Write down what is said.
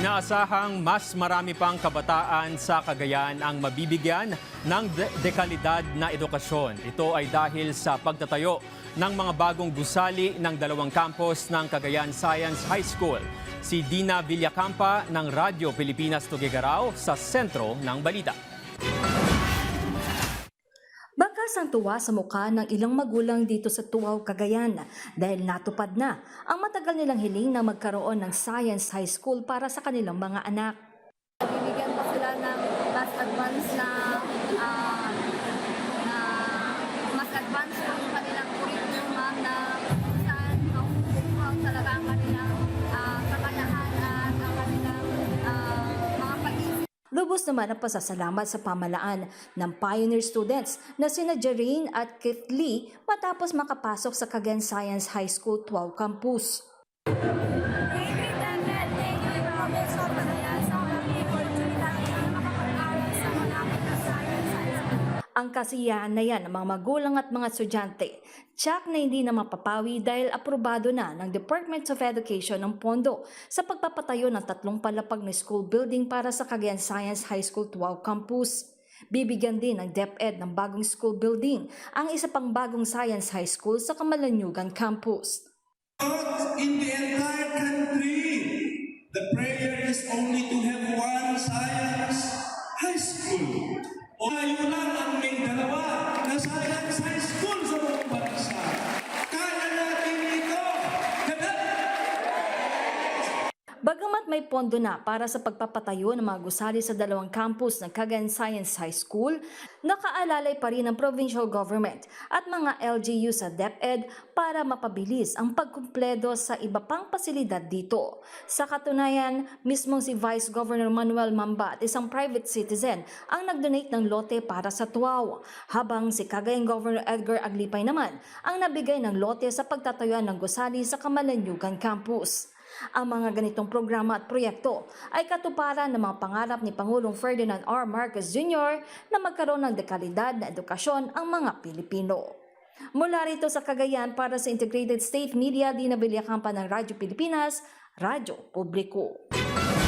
Inaasahang mas marami pang kabataan sa Cagayan ang mabibigyan ng dekalidad na edukasyon. Ito ay dahil sa pagtatayo ng mga bagong gusali ng dalawang campus ng Cagayan Science High School. Si Dina Villacampa ng Radyo Pilipinas Tuguegarao sa sentro ng balita. Bakas ang tuwa sa mukha ng ilang magulang dito sa Tuaw, Cagayan dahil natupad na ang matagal nilang hiling na magkaroon ng Science High School para sa kanilang mga anak. Bibigyan pa sila ng mas advanced na yung kanilang curriculum na kung saan makukuha talaga ang kanilang kakayahan at ang kanilang mga pag-isip. Lubos naman ang pasasalamat sa pamalaan ng pioneer students na sina Jareen at Kit Lee matapos makapasok sa Cagayan Science High School Tuaw Campus. Ang kasiyahan na yan ng mga magulang at mga estudyante, tiyak na hindi na mapapawi dahil aprobado na ng Department of Education ang pondo sa pagpapatayo ng 3 palapag na school building para sa Cagayan Science High School Tuaw Campus. Bibigyan din ng DepEd ng bagong school building ang isa pang bagong Science High School sa Camalaniugan Campus. In the entire country, the prayer is only to have one Science High School. O ngayon lang ang may dalawa na Science High School sa buong bansa. Kaya natin ito! Bagamat may pondo na para sa pagpapatayo ng mga gusali sa dalawang campus ng Cagayan Science High School, nakaalalay pa rin ang provincial government at mga LGU sa DepEd para mapabilis ang pagkumpleto sa iba pang pasilidad dito. Sa katunayan, mismong si Vice Governor Manuel Mamba at isang private citizen ang nag-donate ng lote para sa Tuaw, habang si Cagayan Governor Edgar Aglipay naman ang nabigay ng lote sa pagtatayuan ng gusali sa Camalaniugan Campus. Ang mga ganitong programa at proyekto ay katuparan ng mga pangarap ni Pangulong Ferdinand R. Marcos Jr. na magkaroon ng dekalidad na edukasyon ang mga Pilipino. Mula rito sa Cagayan para sa Integrated State Media, Dina Villacampa ng Radyo Pilipinas, Radyo Publiko.